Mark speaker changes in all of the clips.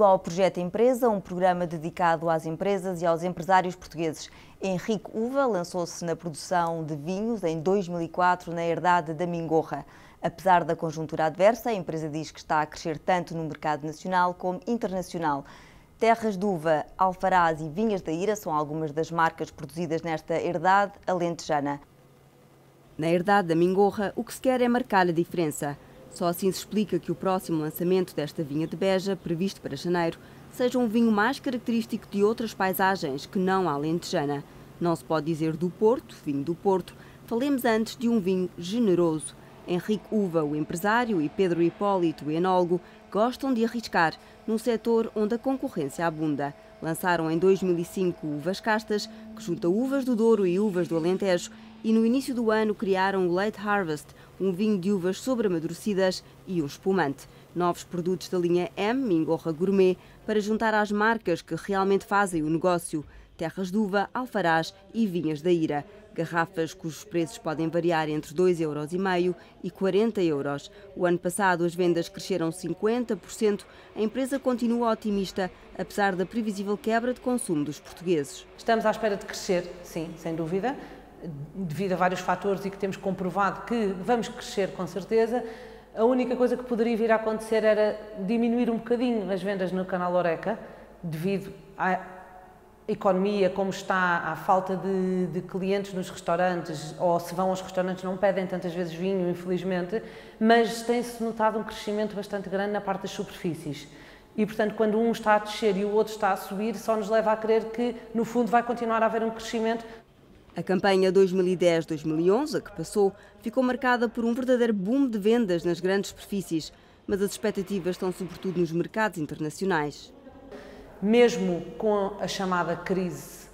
Speaker 1: Bem-vindo ao Projeto Empresa, um programa dedicado às empresas e aos empresários portugueses. Henrique Uva lançou-se na produção de vinhos em 2004 na herdade da Mingorra. Apesar da conjuntura adversa, a empresa diz que está a crescer tanto no mercado nacional como internacional. Terras de Uva, Alfarás e Vinhas da Ira são algumas das marcas produzidas nesta herdade alentejana. Na herdade da Mingorra, o que se quer é marcar a diferença. Só assim se explica que o próximo lançamento desta vinha de Beja, previsto para janeiro, seja um vinho mais característico de outras paisagens que não a alentejana. Não se pode dizer do Porto, vinho do Porto, falemos antes de um vinho generoso. Henrique Uva, o empresário, e Pedro Hipólito, o enólogo, gostam de arriscar num setor onde a concorrência abunda. Lançaram em 2005 uvas castas, que junta uvas do Douro e uvas do Alentejo, e no início do ano criaram o Late Harvest, um vinho de uvas sobreamadurecidas e um espumante. Novos produtos da linha M, Mingorra Gourmet, para juntar às marcas que realmente fazem o negócio. Terras de Uva, Alfarás e Vinhas da Ira. Garrafas cujos preços podem variar entre 2,5 € e 40 €. O ano passado as vendas cresceram 50%. A empresa continua otimista, apesar da previsível quebra de consumo dos portugueses.
Speaker 2: Estamos à espera de crescer, sim, sem dúvida, devido a vários fatores e que temos comprovado que vamos crescer com certeza. A única coisa que poderia vir a acontecer era diminuir um bocadinho as vendas no canal Horeca, devido à economia, como está, à falta de clientes nos restaurantes, ou se vão aos restaurantes não pedem tantas vezes vinho, infelizmente, mas tem-se notado um crescimento bastante grande na parte das superfícies. E, portanto, quando um está a descer e o outro está a subir, só nos leva a crer que, no fundo, vai continuar a haver um crescimento.
Speaker 1: A campanha 2010-2011, a que passou, ficou marcada por um verdadeiro boom de vendas nas grandes superfícies, mas as expectativas estão sobretudo nos mercados internacionais.
Speaker 2: Mesmo com a chamada crise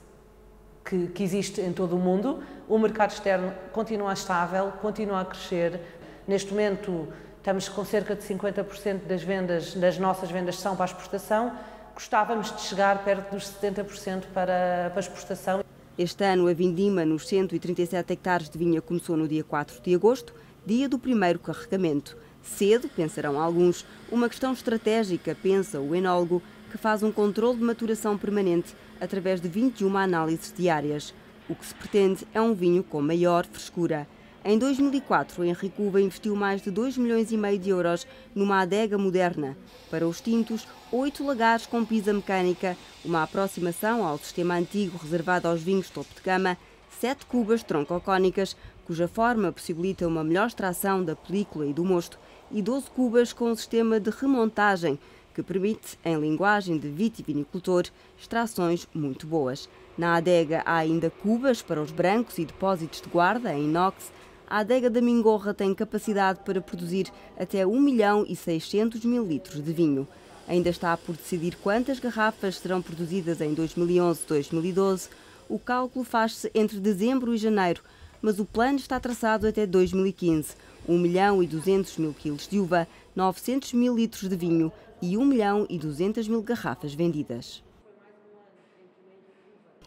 Speaker 2: que existe em todo o mundo, o mercado externo continua estável, continua a crescer. Neste momento estamos com cerca de 50% das nossas vendas são para a exportação. Gostávamos de chegar perto dos 70% para a exportação.
Speaker 1: Este ano a vindima nos 137 hectares de vinha começou no dia 4 de agosto, dia do primeiro carregamento. Cedo, pensarão alguns, uma questão estratégica, pensa o enólogo, que faz um controle de maturação permanente através de 21 análises diárias. O que se pretende é um vinho com maior frescura. Em 2004, Henrique Uva investiu mais de 2,5 milhões de euros numa adega moderna. Para os tintos, 8 lagares com pisa mecânica, uma aproximação ao sistema antigo reservado aos vinhos topo de gama, 7 cubas troncocónicas, cuja forma possibilita uma melhor extração da película e do mosto, e 12 cubas com um sistema de remontagem, que permite, em linguagem de vitivinicultor, extrações muito boas. Na adega há ainda cubas para os brancos e depósitos de guarda em inox. A adega da Mingorra tem capacidade para produzir até 1.600.000 litros de vinho. Ainda está por decidir quantas garrafas serão produzidas em 2011-2012. O cálculo faz-se entre dezembro e janeiro, mas o plano está traçado até 2015. 1.200.000 quilos de uva, 900.000 litros de vinho e 1.200.000 garrafas vendidas.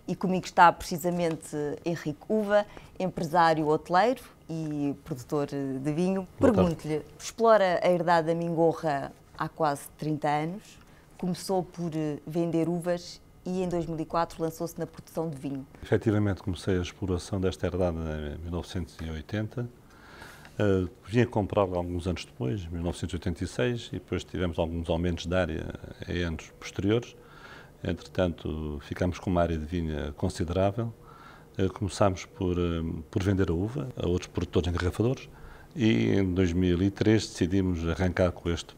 Speaker 1: E comigo está precisamente Henrique Uva, empresário hoteleiro e produtor de vinho. Pergunto-lhe, explora a herdade da Mingorra há quase 30 anos, começou por vender uvas e em 2004 lançou-se na produção de vinho.
Speaker 3: Efetivamente comecei a exploração desta herdade em 1980. Vim a comprá-la alguns anos depois, 1986, e depois tivemos alguns aumentos de área em anos posteriores. Entretanto, ficámos com uma área de vinha considerável. Começámos por vender a uva a outros produtores engarrafadores e em 2003 decidimos arrancar com este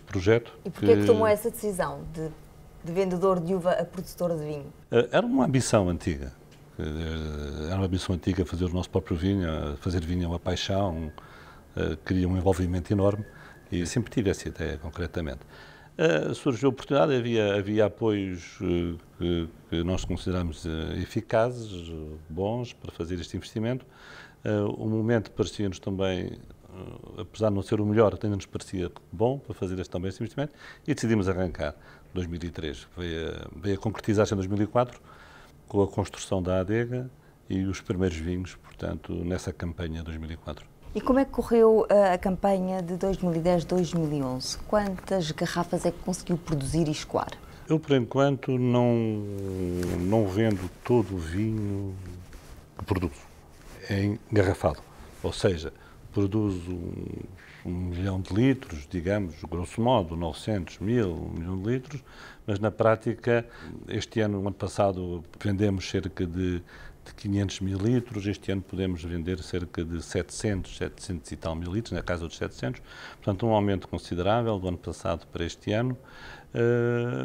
Speaker 3: projeto.
Speaker 1: E porquê que tomou essa decisão de vendedor de uva a produtor de vinho?
Speaker 3: Era uma ambição antiga. Era uma ambição antiga fazer o nosso próprio vinho, fazer vinho é uma paixão, queria um envolvimento enorme e sempre tive essa ideia concretamente. Surgiu a oportunidade, havia apoios que nós consideramos eficazes, bons para fazer este investimento. O momento parecia-nos também, apesar de não ser o melhor, ainda nos parecia bom para fazer também este investimento e decidimos arrancar. 2003 veio a concretizar-se em 2004 com a construção da adega e os primeiros vinhos, portanto, nessa campanha de 2004.
Speaker 1: E como é que correu a campanha de 2010-2011? Quantas garrafas é que conseguiu produzir e escoar?
Speaker 3: Eu, por enquanto, não vendo todo o vinho que produzo. É engarrafado. Ou seja, produzo 1 milhão de litros, digamos, grosso modo, 900, 1000, 1 milhão de litros, mas na prática, este ano, no ano passado, vendemos cerca de 500 mil litros, este ano podemos vender cerca de 700 e tal mil litros, na casa dos 700, portanto um aumento considerável do ano passado para este ano,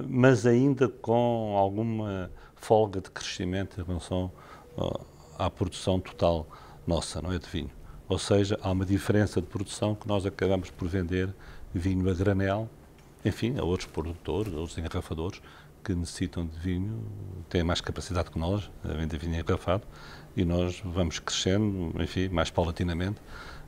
Speaker 3: mas ainda com alguma folga de crescimento em relação à produção total nossa, não é, de vinho. Ou seja, há uma diferença de produção que nós acabamos por vender vinho a granel, enfim, a outros produtores, a outros engarrafadores que necessitam de vinho, têm mais capacidade que nós a vender vinho engarrafado e nós vamos crescendo, enfim, mais paulatinamente,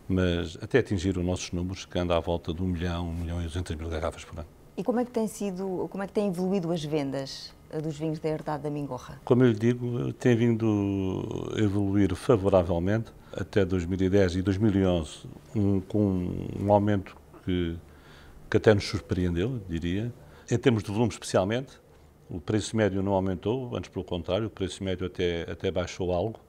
Speaker 3: mas até atingir os nossos números, que anda à volta de 1 milhão e 200 mil garrafas por ano.
Speaker 1: E como é que têm evoluído as vendas dos vinhos da Herdade da Mingorra?
Speaker 3: Como eu lhe digo, tem vindo a evoluir favoravelmente até 2010 e 2011, com um aumento que até nos surpreendeu, diria. Em termos de volume especialmente, o preço médio não aumentou, antes pelo contrário, o preço médio até baixou algo,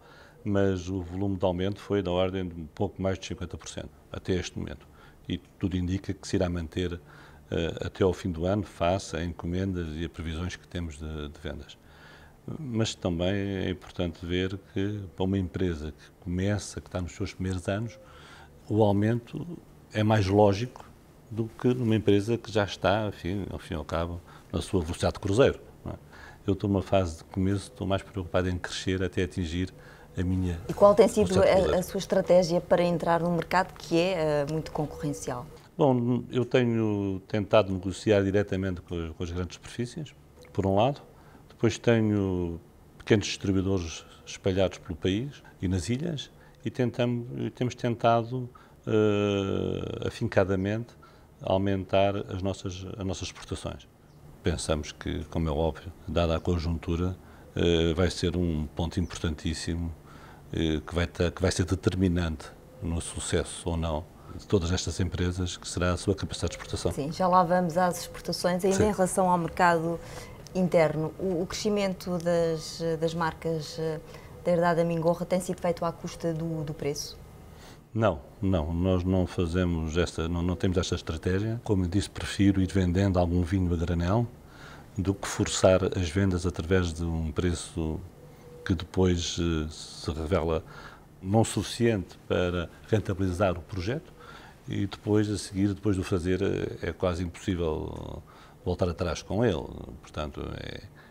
Speaker 3: mas o volume de aumento foi da ordem de um pouco mais de 50%, até este momento. E tudo indica que se irá manter até ao fim do ano, face a encomendas e a previsões que temos de vendas. Mas também é importante ver que, para uma empresa que está nos seus primeiros anos, o aumento é mais lógico do que numa empresa que já está, ao fim e ao cabo, na sua velocidade de cruzeiro. Não é? Eu estou numa fase de começo, estou mais preocupado em crescer até atingir a minha.
Speaker 1: E qual tem sido a sua estratégia para entrar num mercado que é muito concorrencial?
Speaker 3: Bom, eu tenho tentado negociar diretamente com as grandes superfícies, por um lado. Depois tenho pequenos distribuidores espalhados pelo país e nas ilhas e temos tentado afincadamente aumentar as nossas exportações. Pensamos que, como é óbvio, dada a conjuntura, vai ser um ponto importantíssimo que vai ser determinante no sucesso ou não de todas estas empresas, que será a sua capacidade de exportação.
Speaker 1: Sim, já lá vamos às exportações. Ainda em relação ao mercado interno, o crescimento das marcas da Herdade da Mingorra tem sido feito à custa do preço?
Speaker 3: Não, nós não fazemos não temos esta estratégia. Como eu disse, prefiro ir vendendo algum vinho a granel do que forçar as vendas através de um preço que depois se revela não suficiente para rentabilizar o projeto e depois, a seguir, depois de o fazer, é quase impossível voltar atrás com ele. Portanto,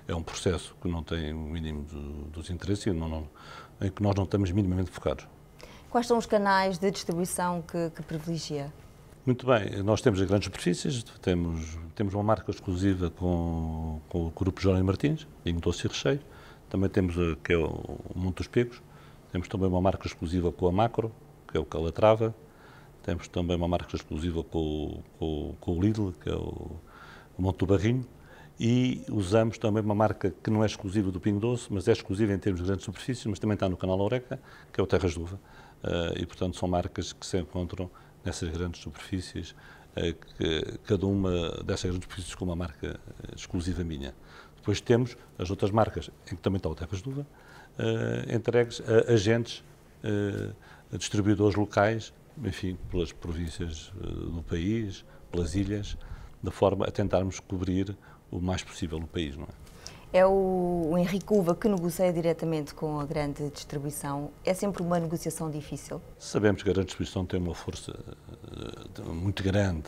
Speaker 3: é um processo que não tem o mínimo dos interesses e em que nós não estamos minimamente focados.
Speaker 1: Quais são os canais de distribuição que privilegia?
Speaker 3: Muito bem, nós temos as grandes superfícies, temos uma marca exclusiva com o Grupo Jerónimo Martins, Vinho Doce e Recheio, também temos que é o Monte dos Pegos, temos também uma marca exclusiva com a Macro, que é o Calatrava, temos também uma marca exclusiva com o Lidl, que é o Monte do Barrinho, e usamos também uma marca que não é exclusiva do Pingo Doce, mas é exclusiva em termos de grandes superfícies, mas também está no canal Oreca, que é o Terras de Uva. E, portanto, são marcas que se encontram nessas grandes superfícies, cada uma dessas grandes superfícies com uma marca exclusiva minha. Depois temos as outras marcas, em que também está o Terras de Uva, entregues a agentes, a distribuidores locais, enfim, pelas províncias do país, pelas ilhas, de forma a tentarmos cobrir o mais possível o país, não é?
Speaker 1: É o Henrique Uva que negocia diretamente com a grande distribuição. É sempre uma negociação difícil?
Speaker 3: Sabemos que a grande distribuição tem uma força muito grande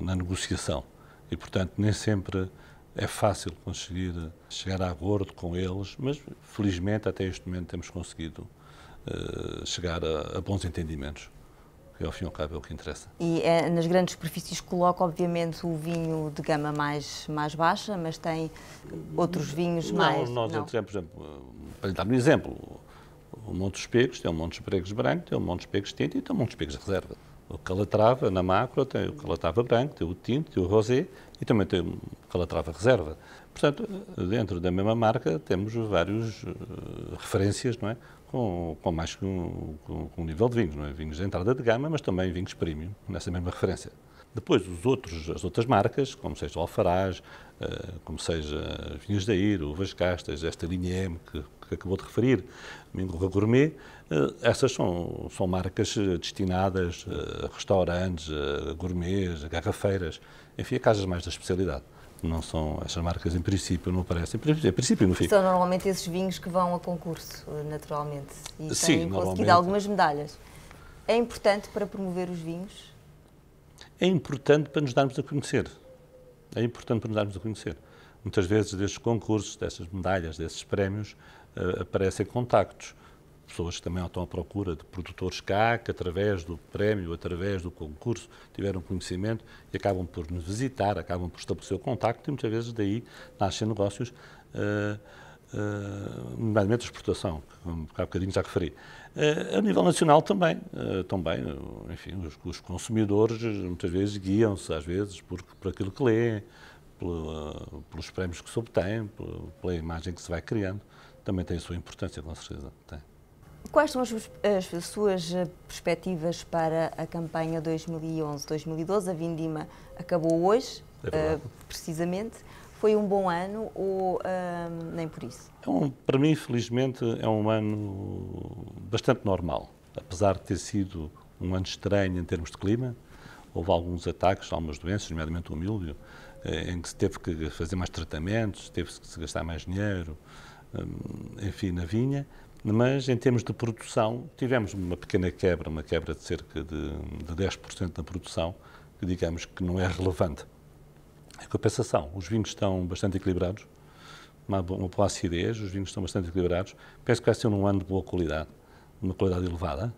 Speaker 3: na negociação e, portanto, nem sempre é fácil conseguir chegar a acordo com eles, mas, felizmente, até este momento temos conseguido chegar a bons entendimentos. Que ao fim e ao cabo é o que interessa.
Speaker 1: E nas grandes superfícies coloca, obviamente, o vinho de gama mais baixa, mas tem outros vinhos mais...
Speaker 3: Nós, por exemplo, para lhe dar um exemplo, o Monte dos Pegos tem o Monte dos Pegos branco, tem o Monte dos Pegos tinto e tem o Monte dos Pegos reserva. O Calatrava, na Macro, tem o Calatrava branco, tem o tinto, tem o rosé e também tem o Calatrava reserva. Portanto, dentro da mesma marca temos várias referências, não é? Com mais que um nível de vinhos, não é? Vinhos de entrada de gama, mas também vinhos premium, nessa mesma referência. Depois, as outras marcas, como seja o Alfarage, como seja Vinhos da Ira, Uvas Castas, esta linha M que acabou de referir, Mingorra Gourmet, essas são marcas destinadas a restaurantes, a gourmets, a garrafeiras, enfim, a casas mais da especialidade. Não são essas marcas, em princípio, não aparecem. Em princípio, no fim.
Speaker 1: São normalmente esses vinhos que vão a concurso, naturalmente, e
Speaker 3: Sim,
Speaker 1: têm conseguido algumas medalhas. É importante para promover os vinhos?
Speaker 3: É importante para nos darmos a conhecer. É importante para nos darmos a conhecer. Muitas vezes, destes concursos, dessas medalhas, desses prémios, aparecem contactos. Pessoas que também estão à procura de produtores cá, que através do prémio, através do concurso, tiveram conhecimento e acabam por nos visitar, acabam por estabelecer o contacto e muitas vezes daí nascem negócios, nomeadamente a exportação, como há bocadinho já referi. A nível nacional também, enfim, os consumidores muitas vezes guiam-se, às vezes, por aquilo que lêem, pelos prémios que se obtêm, pela imagem que se vai criando. Também tem a sua importância, com certeza. Tem.
Speaker 1: Quais são as suas perspectivas para a campanha 2011-2012? A Vindima acabou hoje, precisamente. Foi um bom ano ou nem por isso?
Speaker 3: Para mim, felizmente, é um ano bastante normal. Apesar de ter sido um ano estranho em termos de clima, houve alguns ataques, algumas doenças, nomeadamente o míldio, em que se teve que fazer mais tratamentos, teve que se gastar mais dinheiro, enfim, na vinha. Mas, em termos de produção, tivemos uma pequena quebra, uma quebra de cerca de 10% na produção, que digamos que não é relevante. Em compensação, os vinhos estão bastante equilibrados, uma boa acidez, os vinhos estão bastante equilibrados. Penso que vai ser um ano de boa qualidade, uma qualidade elevada,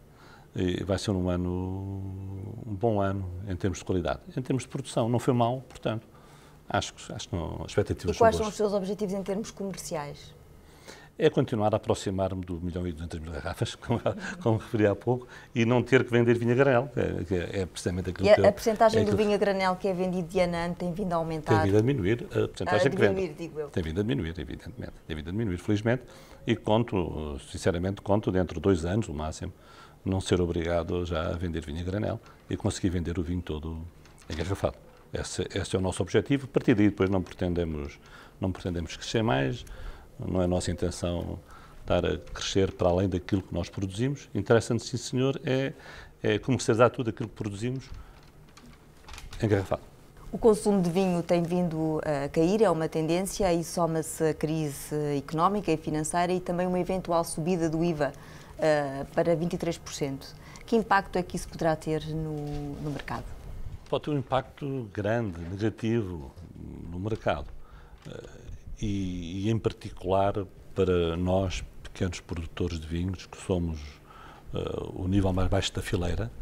Speaker 3: e vai ser um bom ano em termos de qualidade. Em termos de produção, não foi mau, portanto, acho que não, as expectativas são boas.
Speaker 1: E quais são os seus objetivos em termos comerciais?
Speaker 3: É continuar a aproximar-me do 1.200.000 garrafas, como referi há pouco, e não ter que vender vinho a granel, que é precisamente aquilo que...
Speaker 1: E a percentagem do vinho a granel que é vendido de ano a ano tem vindo a aumentar?
Speaker 3: Tem vindo a diminuir, a percentagem que vende.
Speaker 1: Digo eu.
Speaker 3: Tem vindo a diminuir, evidentemente. Tem vindo a diminuir, felizmente, e sinceramente, dentro de 2 anos, o máximo, não ser obrigado já a vender vinho a granel e conseguir vender o vinho todo engarrafado. Esse é o nosso objetivo. A partir daí, depois, não pretendemos crescer mais. Não é a nossa intenção estar a crescer para além daquilo que nós produzimos. Interessa-nos, sim, senhor, é comercializar tudo aquilo que produzimos engarrafado.
Speaker 1: O consumo de vinho tem vindo a cair, é uma tendência, e soma-se a crise económica e financeira e também uma eventual subida do IVA para 23%. Que impacto é que isso poderá ter no mercado?
Speaker 3: Pode ter um impacto grande, negativo no mercado. E em particular para nós, pequenos produtores de vinhos, que somos o nível mais baixo da fileira,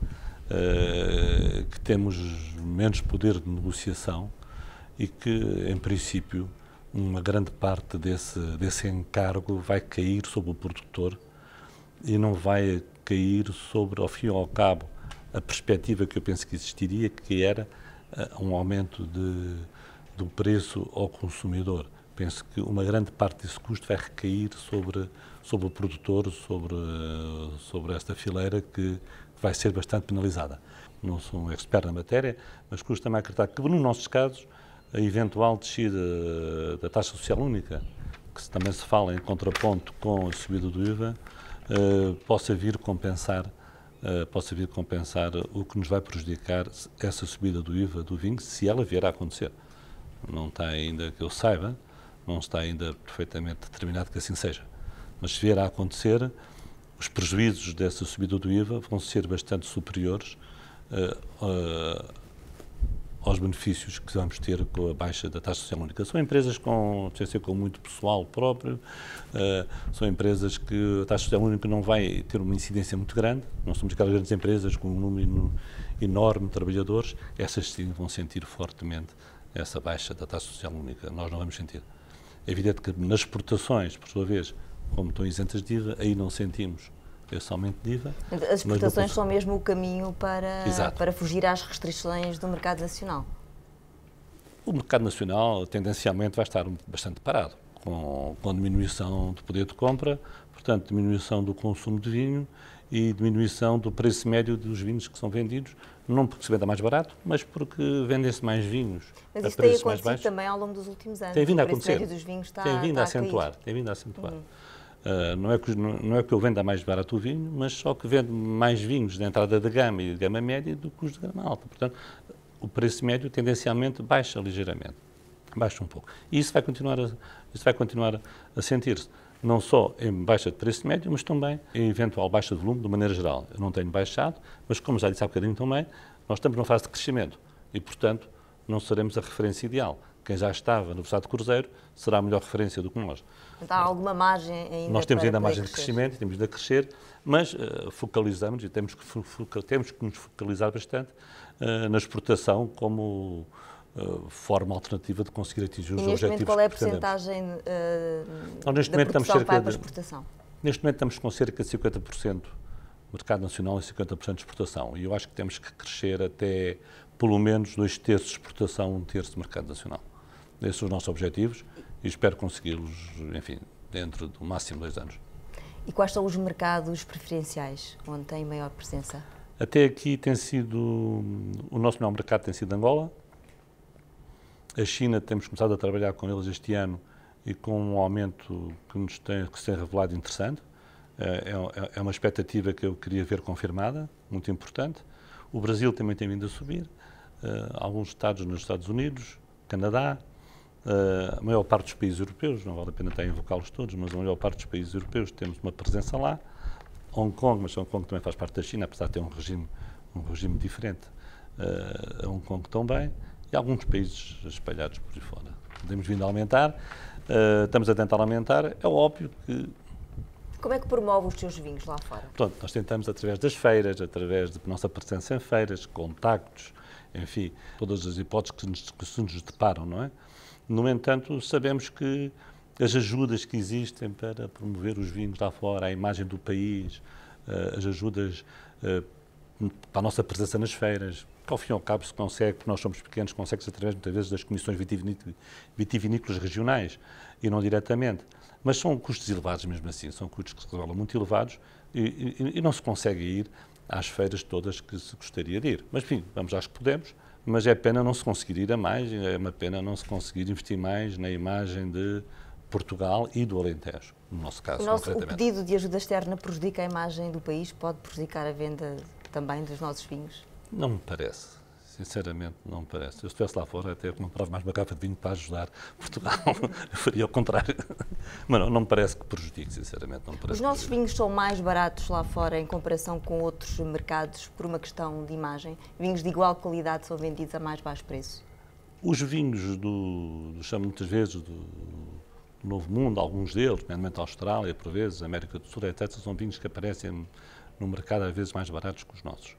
Speaker 3: que temos menos poder de negociação e que, em princípio, uma grande parte desse encargo vai cair sobre o produtor e não vai cair sobre, ao fim e ao cabo, a perspectiva que eu penso que existiria, que era um aumento do preço ao consumidor. Penso que uma grande parte desse custo vai recair sobre o produtor, sobre esta fileira que vai ser bastante penalizada. Não sou um expert na matéria, mas custa-me acreditar que, nos nossos casos, a eventual descida da taxa social única, que também se fala em contraponto com a subida do IVA, possa vir compensar o que nos vai prejudicar essa subida do IVA do vinho, se ela vier a acontecer. Não está ainda, que eu saiba, não está ainda perfeitamente determinado que assim seja. Mas se vier a acontecer, os prejuízos dessa subida do IVA vão ser bastante superiores aos benefícios que vamos ter com a baixa da taxa social única. São empresas com muito pessoal próprio, são empresas que a taxa social única não vai ter uma incidência muito grande, não somos aquelas grandes empresas com um número enorme de trabalhadores, essas sim vão sentir fortemente essa baixa da taxa social única, nós não vamos sentir. É evidente que nas exportações, por sua vez, como estão isentas de IVA, aí não sentimos esse aumento de IVA.
Speaker 1: As exportações são mesmo o caminho para fugir às restrições do mercado nacional?
Speaker 3: O mercado nacional tendencialmente vai estar bastante parado, com diminuição do poder de compra, portanto, diminuição do consumo de vinho e diminuição do preço médio dos vinhos que são vendidos, não porque se venda mais barato, mas porque vendem-se mais vinhos
Speaker 1: Mas
Speaker 3: a
Speaker 1: isso tem
Speaker 3: preços mais
Speaker 1: acontecido
Speaker 3: baixos.
Speaker 1: também ao longo dos últimos anos.
Speaker 3: Tem vindo a
Speaker 1: O preço
Speaker 3: acontecer.
Speaker 1: médio dos vinhos está,
Speaker 3: Tem vindo a
Speaker 1: cair.
Speaker 3: acentuar. Tem vindo a acentuar. Não é que eu venda mais barato o vinho, mas só que vendo mais vinhos de entrada de gama e de gama média do que os de gama alta. Portanto, o preço médio tendencialmente baixa ligeiramente. Baixa um pouco. E isso vai continuar a sentir-se. Não só em baixa de preço médio, mas também em eventual baixa de volume, de maneira geral. Eu não tenho baixado, mas como já disse há bocadinho também, nós estamos numa fase de crescimento e, portanto, não seremos a referência ideal. Quem já estava no versado cruzeiro será a melhor referência do que nós.
Speaker 1: Há alguma margem ainda?
Speaker 3: Nós temos
Speaker 1: para
Speaker 3: ainda
Speaker 1: poder
Speaker 3: margem de crescimento, temos de crescer, mas focalizamos e temos que nos focalizar bastante na exportação como forma alternativa de conseguir atingir os objetivos.
Speaker 1: Neste momento, qual é a
Speaker 3: que pretendemos.
Speaker 1: porcentagem
Speaker 3: Neste
Speaker 1: da
Speaker 3: momento estamos
Speaker 1: produção que vai
Speaker 3: cerca
Speaker 1: para a exportação?
Speaker 3: Neste momento estamos com cerca de 50% mercado nacional e 50% de exportação. E eu acho que temos que crescer até pelo menos 2/3 de exportação, 1/3 de mercado nacional. Esses são os nossos objetivos e espero consegui-los, enfim, dentro do máximo 2 anos.
Speaker 1: E quais são os mercados preferenciais, onde tem maior presença?
Speaker 3: Até aqui o nosso maior mercado tem sido Angola. A China, temos começado a trabalhar com eles este ano e com um aumento que se tem revelado interessante. É uma expectativa que eu queria ver confirmada, muito importante. O Brasil também tem vindo a subir. Alguns estados nos Estados Unidos, Canadá, a maior parte dos países europeus, não vale a pena estar a invocá-los todos, mas a maior parte dos países europeus temos uma presença lá. Hong Kong, mas Hong Kong também faz parte da China, apesar de ter um regime diferente. Hong Kong também, e alguns países espalhados por aí fora. Temos vindo a aumentar, estamos a tentar aumentar. É óbvio que...
Speaker 1: Como é que promove os seus vinhos lá fora?
Speaker 3: Pronto, nós tentamos através das feiras, através da nossa presença em feiras, contactos, enfim, todas as hipóteses que se nos deparam, não é? No entanto, sabemos que as ajudas que existem para promover os vinhos lá fora, a imagem do país, as ajudas para a nossa presença nas feiras, que ao fim e ao cabo se consegue, porque nós somos pequenos, consegue-se através muitas vezes das comissões vitivinícolas regionais e não diretamente. Mas são custos elevados mesmo assim, são custos que se revelam muito elevados e não se consegue ir às feiras todas que se gostaria de ir. Mas, enfim, vamos às que podemos, mas é pena não se conseguir ir a mais, é uma pena não se conseguir investir mais na imagem de Portugal e do Alentejo, no nosso caso,
Speaker 1: O pedido de ajuda externa prejudica a imagem do país? Pode prejudicar a venda também dos nossos vinhos?
Speaker 3: Não me parece. Sinceramente, não me parece. Se eu estivesse lá fora, até comprava mais uma garrafa de vinho para ajudar Portugal. Eu faria o contrário. Mas não me parece que prejudique, sinceramente. Não me parece.
Speaker 1: Os nossos vinhos são mais baratos lá fora em comparação com outros mercados por uma questão de imagem? Vinhos de igual qualidade são vendidos a mais baixo preço?
Speaker 3: Os vinhos chamo muitas vezes do Novo Mundo, alguns deles, nomeadamente a Austrália, por vezes, a América do Sul, etc., são vinhos que aparecem no mercado às vezes mais baratos que os nossos.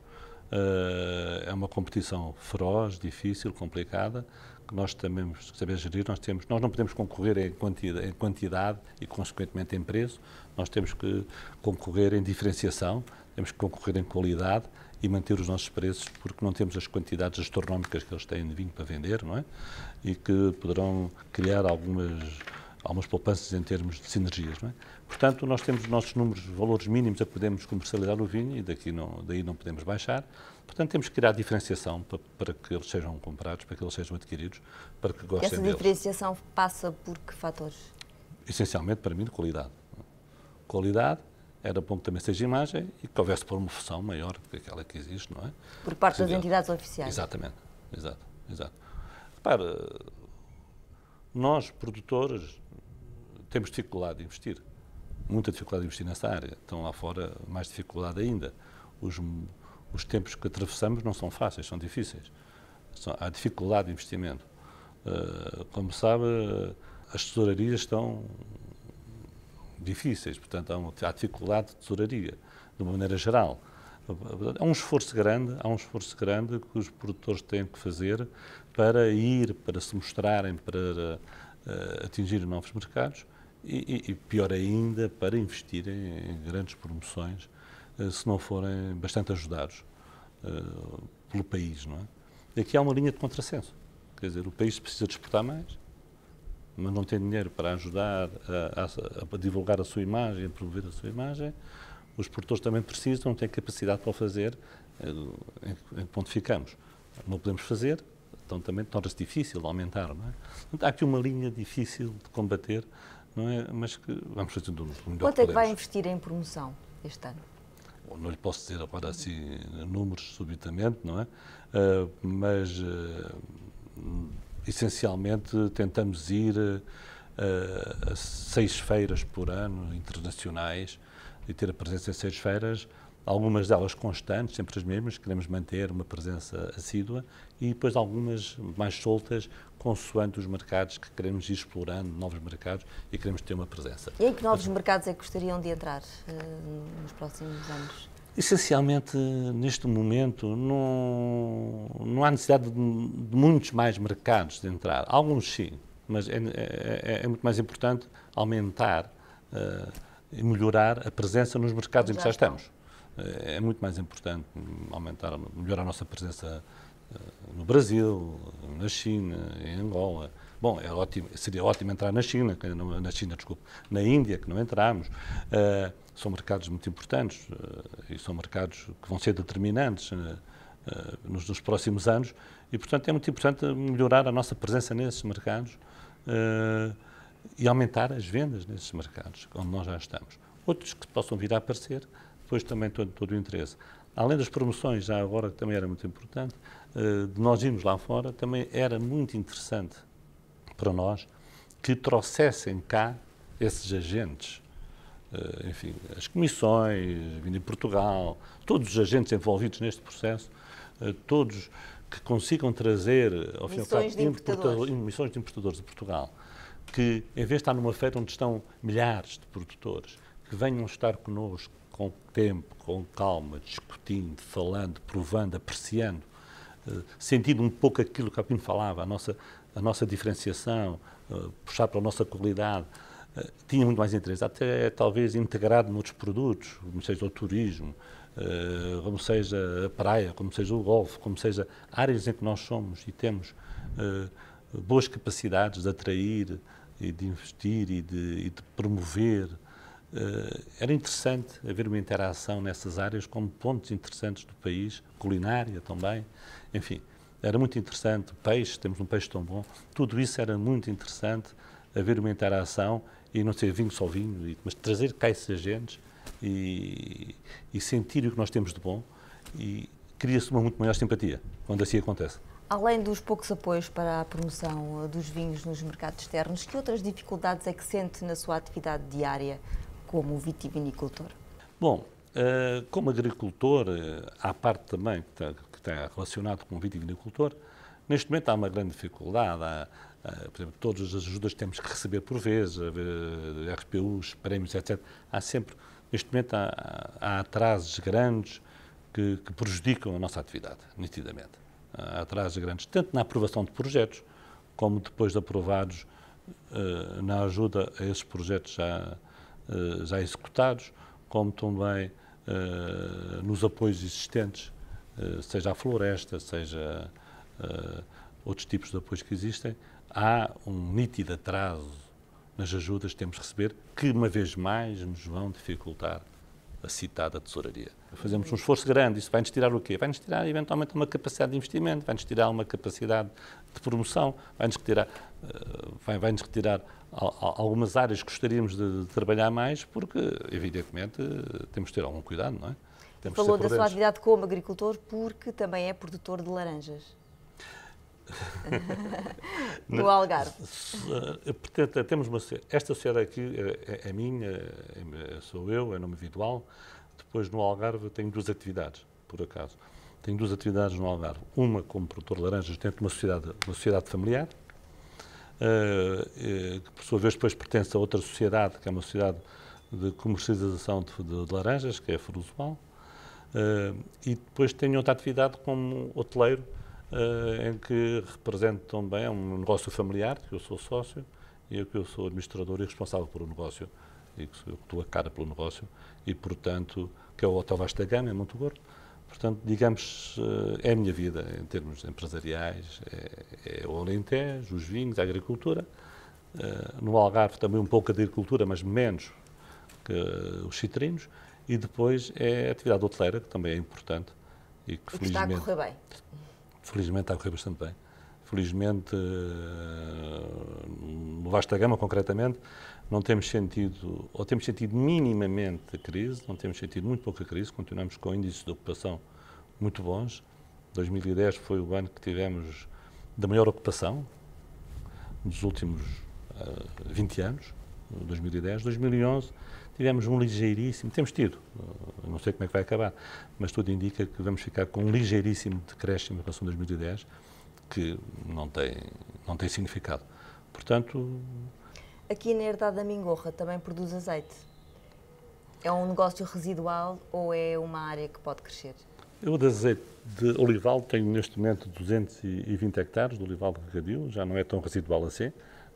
Speaker 3: É uma competição feroz, difícil, complicada, que nós temos que saber gerir. Nós não podemos concorrer em quantidade e, consequentemente, em preço. Nós temos que concorrer em diferenciação, temos que concorrer em qualidade e manter os nossos preços, porque não temos as quantidades astronómicas que eles têm de vinho para vender, não é? E que poderão criar algumas poupanças em termos de sinergias, não é? Portanto, nós temos os nossos números, valores mínimos a que podemos comercializar o vinho e daí não podemos baixar. Portanto, temos que criar diferenciação para que eles sejam comprados, para que eles sejam adquiridos, para que gostem deles.
Speaker 1: Essa diferenciação passa por que fatores?
Speaker 3: Essencialmente, para mim, de qualidade. Qualidade, era bom que também seja imagem e que houvesse promoção maior do que aquela que existe, não é?
Speaker 1: Por parte das entidades oficiais.
Speaker 3: Exatamente, exato. Repara, nós, produtores, temos dificuldade de investir. Muita dificuldade de investir nessa área. Estão lá fora mais dificuldade ainda. Os tempos que atravessamos não são fáceis, são difíceis. Há dificuldade de investimento. Como sabe, as tesourarias estão difíceis, portanto há dificuldade de tesouraria, de uma maneira geral. Há um esforço grande que os produtores têm que fazer para se mostrarem, para atingir novos mercados e pior ainda, para investirem em grandes promoções, se não forem bastante ajudados pelo país, não é? E aqui há uma linha de contrassenso, quer dizer, o país precisa de exportar mais, mas não tem dinheiro para ajudar a divulgar a sua imagem, a promover a sua imagem. Os produtores também precisam, não têm capacidade para o fazer. Em que ponto ficamos? Não podemos fazer, então também torna-se difícil aumentar, não é? Há aqui uma linha difícil de combater, não é? Mas que vamos fazer do melhor que podemos.
Speaker 1: Quanto é que vai investir em promoção este ano?
Speaker 3: Não lhe posso dizer agora assim números subitamente, não é? Mas essencialmente tentamos ir a 6 feiras por ano internacionais e ter a presença em 6 feiras, algumas delas constantes, sempre as mesmas, queremos manter uma presença assídua, e depois algumas mais soltas, consoante os mercados que queremos ir explorando, novos mercados, e queremos ter uma presença.
Speaker 1: E em que novos mercados é que gostariam de entrar nos próximos anos?
Speaker 3: Essencialmente, neste momento, não há necessidade de muitos mais mercados de entrar. Alguns sim, mas é muito mais importante aumentar e melhorar a presença nos mercados em que já estamos. É muito mais importante melhorar a nossa presença no Brasil, na China, em Angola. Bom, seria ótimo entrar na China, na Índia, que não entramos. São mercados muito importantes e são mercados que vão ser determinantes nos próximos anos e, portanto, é muito importante melhorar a nossa presença nesses mercados e aumentar as vendas nesses mercados, onde nós já estamos. Outros que possam vir a aparecer, depois também todo o interesse. Além das promoções, já agora, que também era muito importante, de nós irmos lá fora, também era muito interessante para nós que trouxessem cá esses agentes, enfim, as comissões, vindo em Portugal, todos os agentes envolvidos neste processo, todos que consigam trazer, ao fim e ao cabo, missões de importadores de Portugal, que, em vez de estar numa feira onde estão milhares de produtores, que venham estar connosco com tempo, com calma, discutindo, falando, provando, apreciando, sentindo um pouco aquilo que a Pino falava, a nossa diferenciação, puxar para a nossa qualidade, tinha muito mais interesse, até talvez integrado noutros produtos, como seja o turismo, como seja a praia, como seja o golfe, como seja áreas em que nós somos e temos boas capacidades de atrair e de investir e de promover. Era interessante haver uma interação nessas áreas como pontos interessantes do país, culinária também, enfim, era muito interessante, peixe, temos um peixe tão bom, tudo isso era muito interessante, haver uma interação e não ser vinho só vinho, mas trazer cá esses agentes e sentir o que nós temos de bom e cria-se uma muito maior simpatia quando assim acontece.
Speaker 1: Além dos poucos apoios para a promoção dos vinhos nos mercados externos, que outras dificuldades é que sente na sua atividade diária como vitivinicultor?
Speaker 3: Bom, como agricultor, há parte também que está relacionado com o vitivinicultor. Neste momento há uma grande dificuldade. Por exemplo, todas as ajudas que temos que receber por vezes, RPUs, prémios, etc. Há sempre, neste momento, há atrasos grandes que prejudicam a nossa atividade, nitidamente. Há atrasos grandes, tanto na aprovação de projetos, como depois de aprovados, na ajuda a esses projetos já executados, como também nos apoios existentes, seja a floresta, seja outros tipos de apoios que existem, há um nítido atraso nas ajudas que temos de receber, que uma vez mais nos vão dificultar a citada tesouraria. Fazemos um esforço grande, isso vai-nos tirar o quê? Vai-nos tirar eventualmente uma capacidade de investimento, vai-nos tirar uma capacidade de promoção, vai-nos retirar algumas áreas que gostaríamos de trabalhar mais, porque, evidentemente, temos de ter algum cuidado, não é?
Speaker 1: Falou da sua atividade como agricultor porque também é produtor de laranjas. No Algarve.
Speaker 3: Portanto, esta sociedade aqui é minha, sou eu, é nome individual. Depois, no Algarve, tenho 2 atividades, por acaso. Tenho 2 atividades no Algarve. Uma como produtor de laranjas dentro de uma sociedade familiar, que por sua vez depois pertence a outra sociedade, que é uma sociedade de comercialização de laranjas, que é a Frusual. E depois tenho outra atividade como hoteleiro, em que represento também um negócio familiar, que eu sou sócio, e que eu sou administrador e responsável pelo negócio, e que eu estou a cara pelo negócio, e portanto, que é o Hotel Vasta Gama, em Monte Gordo. Portanto, digamos, é a minha vida em termos empresariais, é o Alentejo, os vinhos, a agricultura. No Algarve também um pouco de agricultura, mas menos que os citrinos. E depois é a atividade hoteleira, que também é importante.
Speaker 1: E que está a correr bem.
Speaker 3: Felizmente está a correr bastante bem. Felizmente, no Vasta Gama, concretamente, não temos sentido, ou temos sentido minimamente a crise, não temos sentido muito pouca crise, continuamos com índices de ocupação muito bons. 2010 foi o ano que tivemos da maior ocupação dos últimos 20 anos, 2010. 2011 tivemos um ligeiríssimo, temos tido, não sei como é que vai acabar, mas tudo indica que vamos ficar com um ligeiríssimo decréscimo em relação a 2010, que não tem significado. Portanto...
Speaker 1: Aqui na herdade da Mingorra também produz azeite? É um negócio residual ou é uma área que pode crescer?
Speaker 3: Eu de azeite de olival tenho neste momento 220 hectares de olival de regadio, já não é tão residual assim,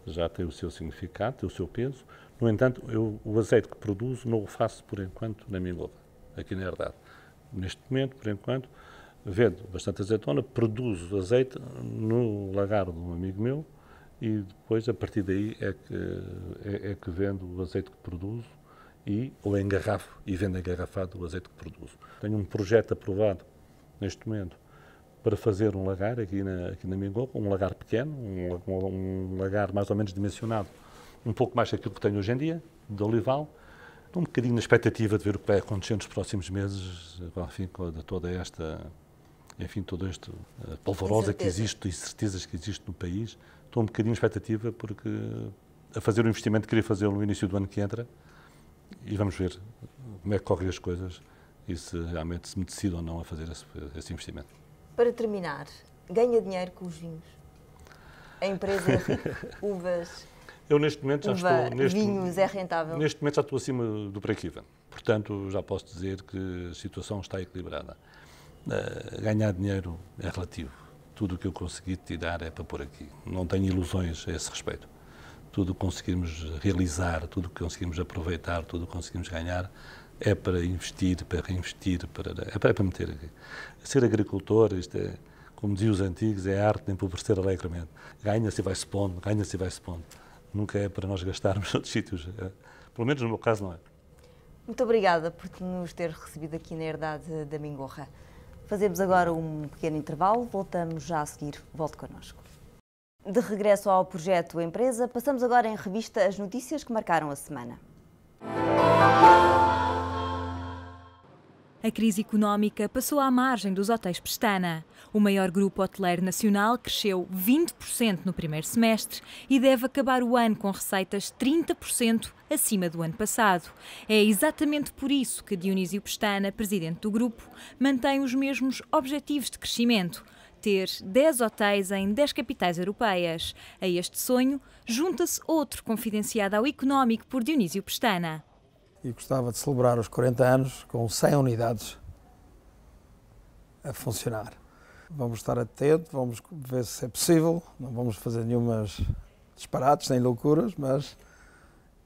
Speaker 3: já tem o seu significado, tem o seu peso. No entanto, o azeite que produzo não o faço por enquanto na Mingorra, aqui na herdade. Neste momento, por enquanto, vendo bastante azeitona, produzo azeite no lagar de um amigo meu e depois, a partir daí, é que vendo o azeite que produzo ou engarrafo e vendo engarrafado o azeite que produzo. Tenho um projeto aprovado, neste momento, para fazer um lagar aqui na Mingorra, um lagar pequeno, um lagar mais ou menos dimensionado, um pouco mais daquilo que tenho hoje em dia, de olival. Estou um bocadinho na expectativa de ver o que vai acontecer nos próximos meses, enfim, com toda esta... Enfim, todo este polvorosa que existe e certezas que existe no país. Estou um bocadinho na expectativa porque a fazer o investimento queria fazê-lo no início do ano que entra e vamos ver como é que correm as coisas e se realmente se me decido ou não a fazer esse investimento.
Speaker 1: Para terminar, ganha dinheiro com os vinhos? A empresa é rica, uvas,
Speaker 3: eu neste momento já estou...
Speaker 1: vinhos é rentável?
Speaker 3: Neste momento já estou acima do break-even. Portanto, já posso dizer que a situação está equilibrada. Ganhar dinheiro é relativo. Tudo o que eu consegui tirar é para pôr aqui. Não tenho ilusões a esse respeito. Tudo o que conseguimos realizar, tudo o que conseguimos aproveitar, tudo o que conseguimos ganhar é para investir, para reinvestir, é para meter aqui. Ser agricultor, isto é, como diziam os antigos, é a arte de empobrecer alegremente. Ganha-se e vai-se pondo, ganha-se e vai-se pondo. Nunca é para nós gastarmos noutros sítios. Pelo menos no meu caso não é.
Speaker 1: Muito obrigada por nos ter recebido aqui na herdade da Mingorra. Fazemos agora um pequeno intervalo, voltamos já a seguir. Volte connosco. De regresso ao projeto Empresa, passamos agora em revista as notícias que marcaram a semana.
Speaker 4: A crise económica passou à margem dos hotéis Pestana. O maior grupo hoteleiro nacional cresceu 20% no primeiro semestre e deve acabar o ano com receitas 30% acima do ano passado. É exatamente por isso que Dionísio Pestana, presidente do grupo, mantém os mesmos objetivos de crescimento: ter 10 hotéis em 10 capitais europeias. A este sonho junta-se outro confidenciado ao Económico por Dionísio Pestana.
Speaker 5: E gostava de celebrar os 40 anos com 100 unidades a funcionar. Vamos estar atentos, vamos ver se é possível, não vamos fazer nenhumas disparates nem loucuras, mas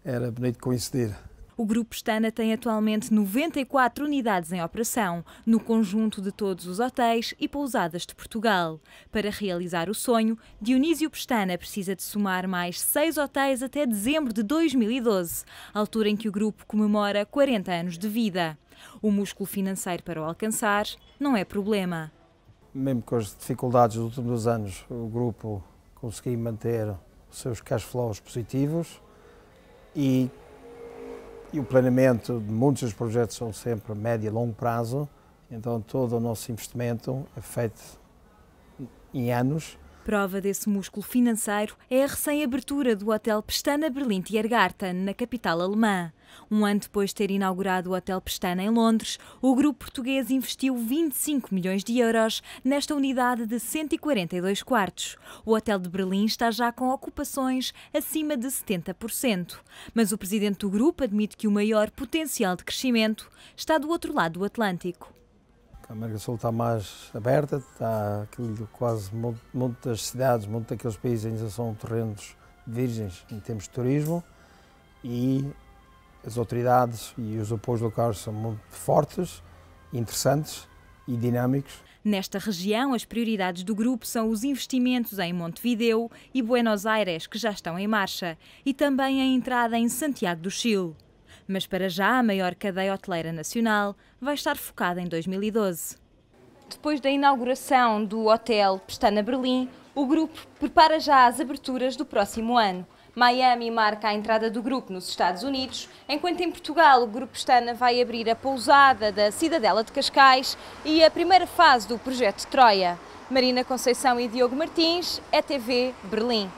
Speaker 5: era bonito coincidir.
Speaker 4: O Grupo Pestana tem atualmente 94 unidades em operação, no conjunto de todos os hotéis e pousadas de Portugal. Para realizar o sonho, Dionísio Pestana precisa de somar mais 6 hotéis até dezembro de 2012, altura em que o grupo comemora 40 anos de vida. O músculo financeiro para o alcançar não é problema.
Speaker 5: Mesmo com as dificuldades dos últimos 2 anos, o grupo conseguiu manter os seus cash flows positivos e o planeamento de muitos dos projetos são sempre a médio e longo prazo, então todo o nosso investimento é feito em anos.
Speaker 4: Prova desse músculo financeiro é a recém-abertura do Hotel Pestana Berlin Tiergarten, na capital alemã. Um ano depois de ter inaugurado o Hotel Pestana em Londres, o grupo português investiu 25 milhões de euros nesta unidade de 142 quartos. O Hotel de Berlim está já com ocupações acima de 70%. Mas o presidente do grupo admite que o maior potencial de crescimento está do outro lado do Atlântico.
Speaker 5: A América do Sul está mais aberta, está quase muitas cidades, muitos daqueles países ainda são terrenos virgens em termos de turismo e as autoridades e os apoios locais são muito fortes, interessantes e dinâmicos.
Speaker 4: Nesta região, as prioridades do grupo são os investimentos em Montevideo e Buenos Aires, que já estão em marcha, e também a entrada em Santiago do Chile. Mas para já, a maior cadeia hoteleira nacional vai estar focada em 2012. Depois da inauguração do Hotel Pestana Berlim, o grupo prepara já as aberturas do próximo ano. Miami marca a entrada do grupo nos Estados Unidos, enquanto em Portugal o Grupo Pestana vai abrir a pousada da Cidadela de Cascais e a primeira fase do projeto Troia. Marina Conceição e Diogo Martins, ETV Berlim.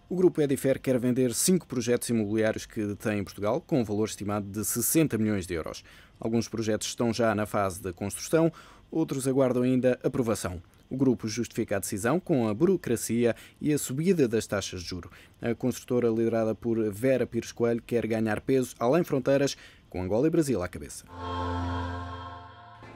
Speaker 6: O Grupo Edifer quer vender 5 projetos imobiliários que detém em Portugal, com um valor estimado de 60 milhões de euros. Alguns projetos estão já na fase de construção, outros aguardam ainda aprovação. O grupo justifica a decisão com a burocracia e a subida das taxas de juros. A construtora, liderada por Vera Pires Coelho, quer ganhar peso além fronteiras, com Angola e Brasil à cabeça.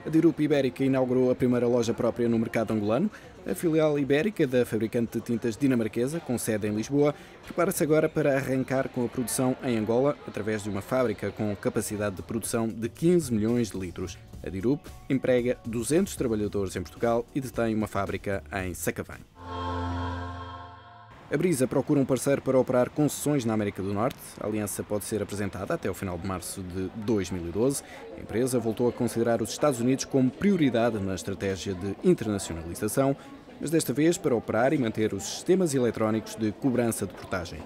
Speaker 6: A Dirup Ibérica inaugurou a primeira loja própria no mercado angolano. A filial ibérica da fabricante de tintas dinamarquesa, com sede em Lisboa, prepara-se agora para arrancar com a produção em Angola, através de uma fábrica com capacidade de produção de 15 milhões de litros. A Dirup emprega 200 trabalhadores em Portugal e detém uma fábrica em Sacavém. A Brisa procura um parceiro para operar concessões na América do Norte. A aliança pode ser apresentada até o final de março de 2012. A empresa voltou a considerar os Estados Unidos como prioridade na estratégia de internacionalização, mas desta vez para operar e manter os sistemas eletrónicos de cobrança de portagem.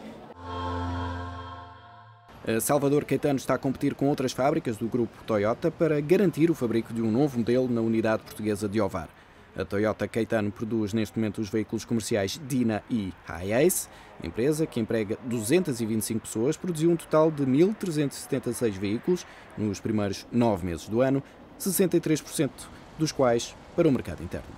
Speaker 6: A Salvador Caetano está a competir com outras fábricas do grupo Toyota para garantir o fabrico de um novo modelo na unidade portuguesa de Ovar. A Toyota Caetano produz neste momento os veículos comerciais Dina e Hiace. A empresa, que emprega 225 pessoas, produziu um total de 1.376 veículos nos primeiros 9 meses do ano, 63% dos quais para o mercado interno.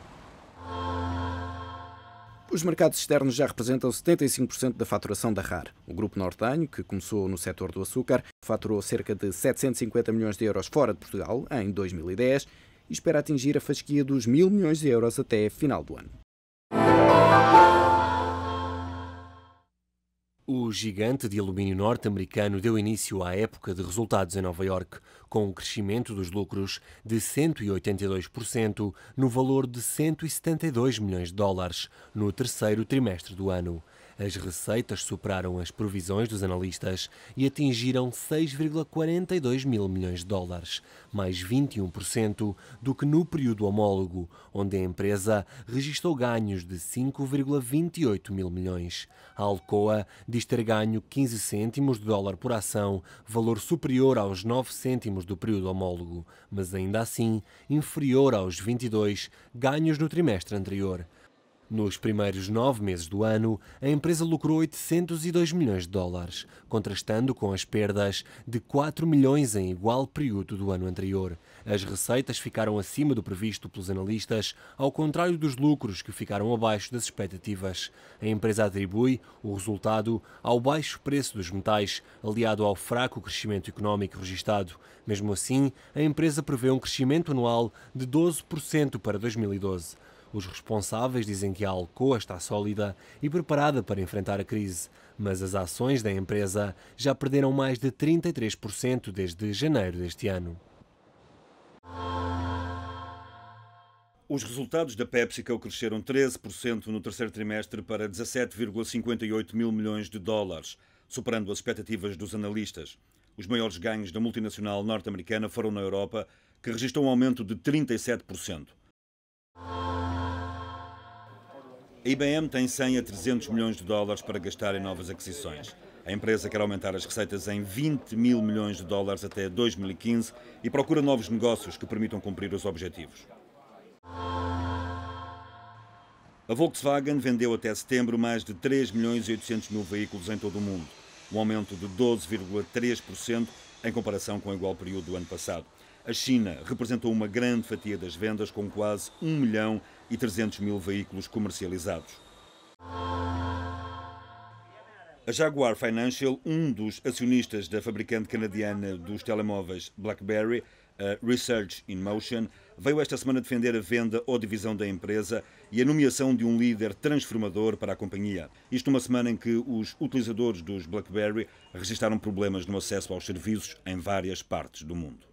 Speaker 6: Os mercados externos já representam 75% da faturação da RAR. O grupo nortenho, que começou no setor do açúcar, faturou cerca de 750 milhões de euros fora de Portugal em 2010 e espera atingir a fasquia dos 1.000 milhões de euros até final do ano.
Speaker 7: O gigante de alumínio norte-americano deu início à época de resultados em Nova Iorque, com um crescimento dos lucros de 182% no valor de 172 milhões de dólares no terceiro trimestre do ano. As receitas superaram as previsões dos analistas e atingiram 6,42 mil milhões de dólares, mais 21% do que no período homólogo, onde a empresa registrou ganhos de 5,28 mil milhões. A Alcoa diz ter ganho 15 cêntimos de dólar por ação, valor superior aos 9 cêntimos do período homólogo, mas ainda assim inferior aos 22 ganhos no trimestre anterior. Nos primeiros 9 meses do ano, a empresa lucrou 802 milhões de dólares, contrastando com as perdas de 4 milhões em igual período do ano anterior. As receitas ficaram acima do previsto pelos analistas, ao contrário dos lucros que ficaram abaixo das expectativas. A empresa atribui o resultado ao baixo preço dos metais, aliado ao fraco crescimento económico registado. Mesmo assim, a empresa prevê um crescimento anual de 12% para 2012. Os responsáveis dizem que a Alcoa está sólida e preparada para enfrentar a crise, mas as ações da empresa já perderam mais de 33% desde janeiro deste ano.
Speaker 8: Os resultados da PepsiCo cresceram 13% no terceiro trimestre para 17,58 mil milhões de dólares, superando as expectativas dos analistas. Os maiores ganhos da multinacional norte-americana foram na Europa, que registrou um aumento de 37%. A IBM tem 100 a 300 milhões de dólares para gastar em novas aquisições. A empresa quer aumentar as receitas em 20 mil milhões de dólares até 2015 e procura novos negócios que permitam cumprir os objetivos. A Volkswagen vendeu até setembro mais de 3 milhões e 800 mil veículos em todo o mundo, um aumento de 12,3% em comparação com o igual período do ano passado. A China representou uma grande fatia das vendas, com quase 1 milhão e 300 mil veículos comercializados. A Jaguar Financial, um dos acionistas da fabricante canadiana dos telemóveis BlackBerry, a Research in Motion, veio esta semana defender a venda ou divisão da empresa e a nomeação de um líder transformador para a companhia. Isto numa semana em que os utilizadores dos BlackBerry registraram problemas no acesso aos serviços em várias partes do mundo.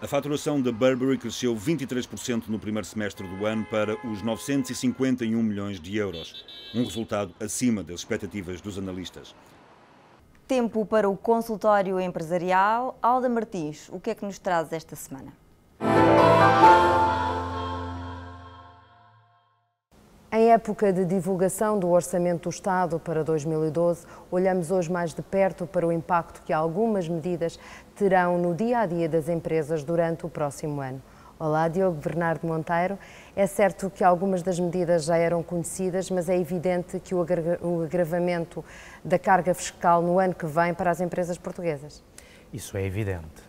Speaker 8: A faturação da Burberry cresceu 23% no primeiro semestre do ano para os 951 milhões de euros, um resultado acima das expectativas dos analistas.
Speaker 1: Tempo para o consultório empresarial. Alda Martins, o que é que nos traz esta semana?
Speaker 9: Em época de divulgação do Orçamento do Estado para 2012, olhamos hoje mais de perto para o impacto que algumas medidas terão no dia-a-dia das empresas durante o próximo ano. Olá, Diogo Bernardo Monteiro. É certo que algumas das medidas já eram conhecidas, mas é evidente que o agravamento da carga fiscal no ano que vem para as empresas portuguesas.
Speaker 10: Isso é evidente.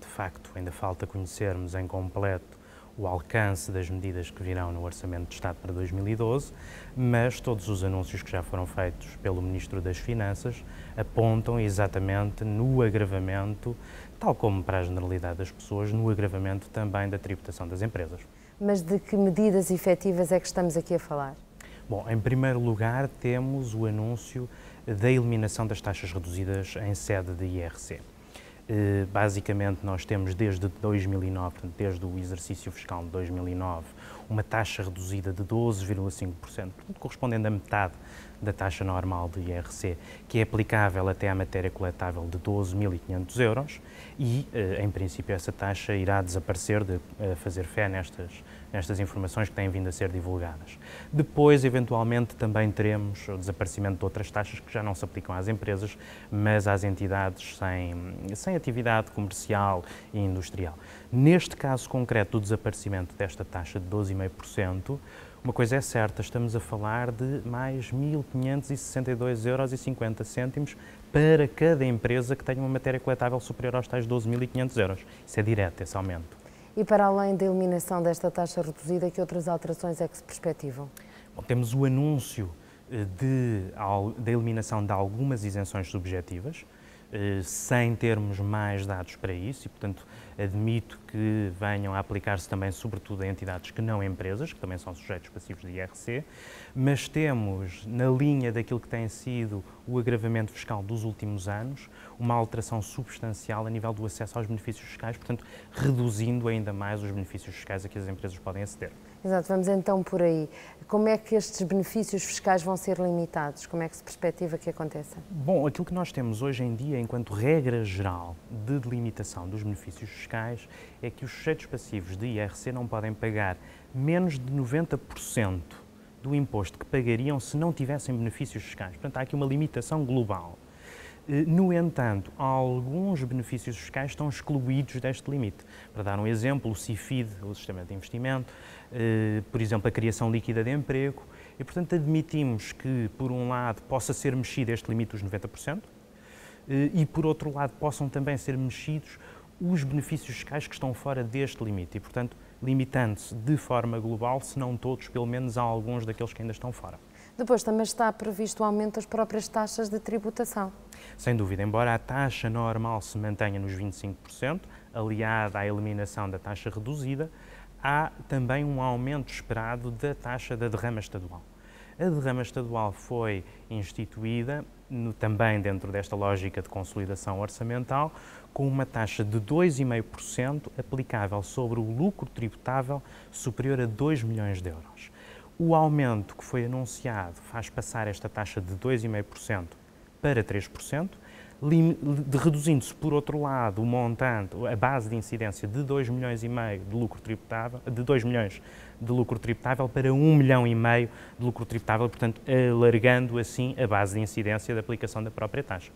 Speaker 10: De facto, ainda falta conhecermos em completo o alcance das medidas que virão no Orçamento de Estado para 2012, mas todos os anúncios que já foram feitos pelo Ministro das Finanças apontam exatamente no agravamento, tal como para a generalidade das pessoas, no agravamento também da tributação das empresas.
Speaker 9: Mas de que medidas efetivas é que estamos aqui a falar?
Speaker 10: Bom, em primeiro lugar temos o anúncio da eliminação das taxas reduzidas em sede de IRC. Basicamente, nós temos desde 2009, desde o exercício fiscal de 2009, uma taxa reduzida de 12,5%, correspondendo a metade da taxa normal de IRC, que é aplicável até à matéria coletável de 12.500 euros e, em princípio, essa taxa irá desaparecer, de fazer fé nestas informações que têm vindo a ser divulgadas. Depois, eventualmente, também teremos o desaparecimento de outras taxas que já não se aplicam às empresas, mas às entidades sem atividade comercial e industrial. Neste caso concreto do desaparecimento desta taxa de 12,5%, uma coisa é certa, estamos a falar de mais 1.562,50 euros para cada empresa que tenha uma matéria coletável superior aos tais 12.500 euros. Isso é direto, esse aumento.
Speaker 9: E para além da eliminação desta taxa reduzida, que outras alterações é que se perspectivam?
Speaker 10: Bom, temos o anúncio da eliminação de algumas isenções subjetivas, sem termos mais dados para isso e, portanto, admito que venham a aplicar-se também, sobretudo, a entidades que não empresas, que também são sujeitos passivos de IRC, mas temos, na linha daquilo que tem sido o agravamento fiscal dos últimos anos, uma alteração substancial a nível do acesso aos benefícios fiscais, portanto, reduzindo ainda mais os benefícios fiscais a que as empresas podem aceder.
Speaker 9: Exato, vamos então por aí. Como é que estes benefícios fiscais vão ser limitados? Como é que se perspectiva que aconteça?
Speaker 10: Bom, aquilo que nós temos hoje em dia, enquanto regra geral de delimitação dos benefícios fiscais, é que os sujeitos passivos de IRC não podem pagar menos de 90% do imposto que pagariam se não tivessem benefícios fiscais. Portanto, há aqui uma limitação global. No entanto, alguns benefícios fiscais estão excluídos deste limite. Para dar um exemplo, o CIFID, o Sistema de Investimento, por exemplo, a criação líquida de emprego, e, portanto, admitimos que, por um lado, possa ser mexido este limite dos 90%, e, por outro lado, possam também ser mexidos os benefícios fiscais que estão fora deste limite, e, portanto, limitando-se de forma global, se não todos, pelo menos a alguns daqueles que ainda estão fora.
Speaker 9: Depois também está previsto o aumento das próprias taxas de tributação.
Speaker 10: Sem dúvida, embora a taxa normal se mantenha nos 25%, aliada à eliminação da taxa reduzida, há também um aumento esperado da taxa da derrama estadual. A derrama estadual foi instituída também dentro desta lógica de consolidação orçamental, com uma taxa de 2,5% aplicável sobre o lucro tributável superior a 2 milhões de euros. O aumento que foi anunciado faz passar esta taxa de 2,5% para 3%, reduzindo-se, por outro lado, o montante, a base de incidência de 2 milhões e meio de lucro tributável, de 2 milhões de lucro tributável para 1 milhão e meio de lucro tributável, portanto, alargando assim a base de incidência da aplicação da própria taxa.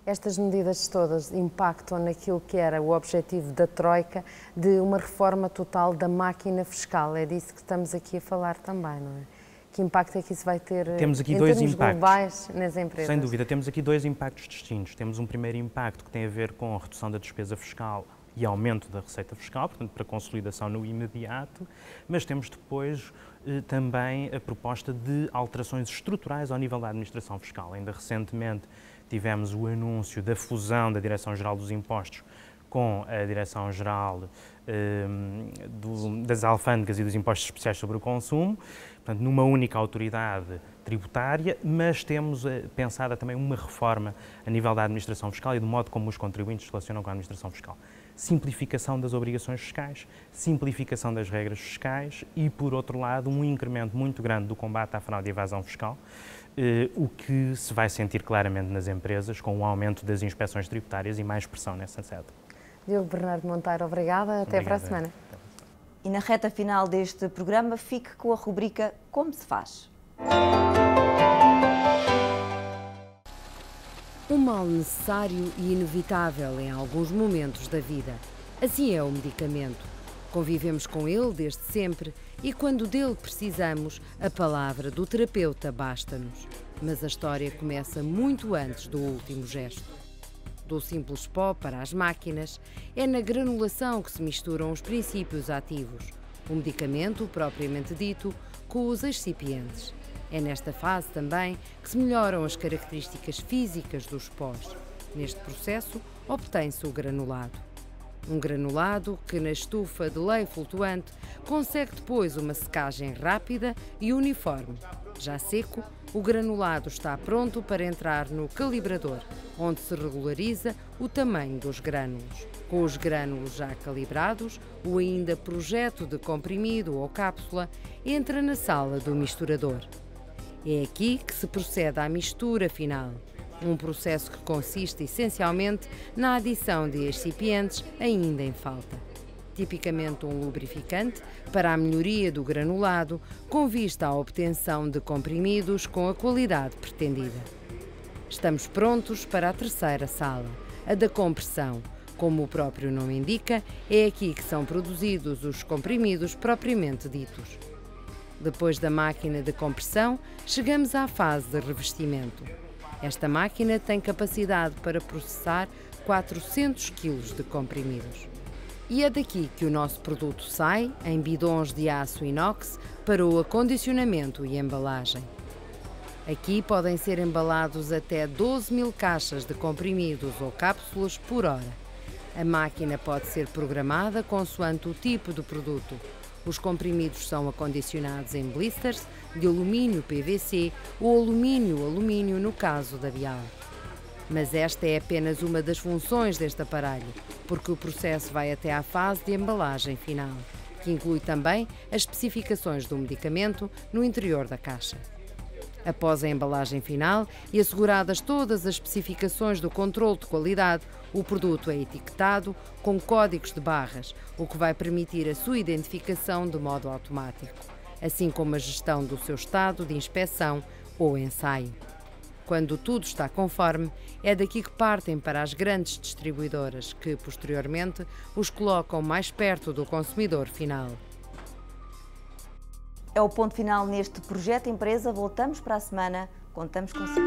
Speaker 9: Estas medidas todas impactam naquilo que era o objetivo da Troika de uma reforma total da máquina fiscal. É disso que estamos aqui a falar também, não é? Que impacto é que isso vai ter
Speaker 10: temos aqui
Speaker 9: em
Speaker 10: dois
Speaker 9: termos
Speaker 10: impactos
Speaker 9: globais nas empresas?
Speaker 10: Sem dúvida, temos aqui dois impactos distintos. Temos um primeiro impacto que tem a ver com a redução da despesa fiscal e aumento da receita fiscal, portanto, para consolidação no imediato, mas temos depois também a proposta de alterações estruturais ao nível da administração fiscal. Ainda recentemente tivemos o anúncio da fusão da Direção-Geral dos Impostos com a Direção-Geral das Alfândegas e dos Impostos Especiais sobre o Consumo, portanto, numa única autoridade tributária, mas temos pensada também uma reforma a nível da administração fiscal e do modo como os contribuintes se relacionam com a administração fiscal. simplificação das obrigações fiscais, simplificação das regras fiscais e, por outro lado, um incremento muito grande do combate à fraude e evasão fiscal, o que se vai sentir claramente nas empresas com o aumento das inspeções tributárias e mais pressão nessa sede.
Speaker 9: Diogo Bernardo Monteiro, obrigada. Até para a semana.
Speaker 1: E na reta final deste programa, fique com a rubrica Como se faz.
Speaker 9: Um mal necessário e inevitável em alguns momentos da vida. Assim é o medicamento. Convivemos com ele desde sempre e quando dele precisamos, a palavra do terapeuta basta-nos. Mas a história começa muito antes do último gesto. Do simples pó para as máquinas, é na granulação que se misturam os princípios ativos, o medicamento propriamente dito, com os excipientes. É nesta fase também que se melhoram as características físicas dos pós. Neste processo, obtém-se o granulado. Um granulado que, na estufa de lei flutuante, consegue depois uma secagem rápida e uniforme. Já seco, o granulado está pronto para entrar no calibrador, onde se regulariza o tamanho dos grânulos. Com os grânulos já calibrados, o ainda projeto de comprimido ou cápsula entra na sala do misturador. É aqui que se procede à mistura final, um processo que consiste essencialmente na adição de excipientes ainda em falta. Tipicamente um lubrificante para a melhoria do granulado, com vista à obtenção de comprimidos com a qualidade pretendida. Estamos prontos para a terceira sala, a da compressão. Como o próprio nome indica, é aqui que são produzidos os comprimidos propriamente ditos. Depois da máquina de compressão, chegamos à fase de revestimento. Esta máquina tem capacidade para processar 400 kg de comprimidos. E é daqui que o nosso produto sai, em bidões de aço inox, para o acondicionamento e embalagem. Aqui podem ser embalados até 12.000 caixas de comprimidos ou cápsulas por hora. A máquina pode ser programada consoante o tipo de produto. Os comprimidos são acondicionados em blisters de alumínio PVC ou alumínio no caso da Bial. Mas esta é apenas uma das funções deste aparelho, porque o processo vai até à fase de embalagem final, que inclui também as especificações do medicamento no interior da caixa. Após a embalagem final e asseguradas todas as especificações do controle de qualidade, o produto é etiquetado com códigos de barras, o que vai permitir a sua identificação de modo automático, assim como a gestão do seu estado de inspeção ou ensaio. Quando tudo está conforme, é daqui que partem para as grandes distribuidoras, que, posteriormente, os colocam mais perto do consumidor final.
Speaker 1: É o ponto final neste Projeto Empresa. Voltamos para a semana. Contamos consigo.